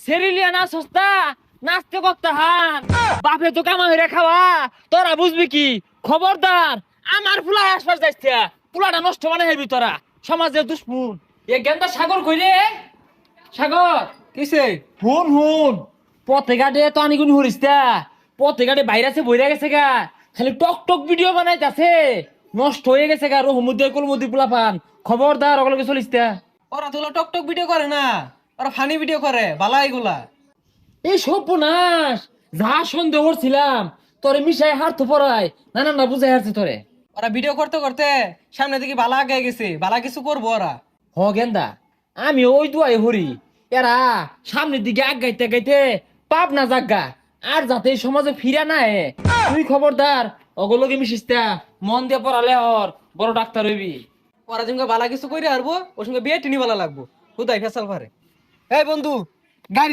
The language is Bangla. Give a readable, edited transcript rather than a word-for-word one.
সেরিলিয়া না সস্তা নাচতে করতে হান বাপে তো কামা হইরা খাওয়া তোরা বুঝবি কি খবরদার আমার ফুলা আসবার যাইছে ফুলাটা নষ্ট মানে হেবি তোরা সমাজের দুশ্মন এ গেন্দা সাগর কইরে সাগর কিসে? হুন হুন পথে ঘাটে তো আনি গুন হরিস্তা পথে ঘাটে বাইরে বইরা গেছে গা খালি টক টক ভিডিও বানাইতাছে নষ্ট হয়ে গেছে গা রহমুদ্দের কলমুদ্দি পোলা পান খবরদার ওগুলোকে চলিস্তা ওরা তো টক ভিডিও করে না, ওরা ফানি ভিডিও করে, বালা এগুলা। এই সর্বনাশ যা সন্দেহ করছিলাম তোরে মিশাই হারতো পড়াই না না না বুঝাই হারছে তোরে ওরা ভিডিও করতে করতে সামনে দিকে বালা আগে গেছে, বালা কিছু করবো ওরা। হ গেন্দা আমি ওই দুয়াই হরি এরা সামনের দিকে আগাইতে গাইতে পাপ না জাগা আর যাতে এই সমাজে ফিরা না এ তুই খবরদার অগলকে মিশিস্তা মন দিয়ে পড়ালে হর বড় ডাক্তার হইবি ওরা যেমন বালা কিছু করে হারবো ওর সঙ্গে বিয়ে টিনি বালা লাগবো হুদাই ফেসাল পারে। এই বন্ধু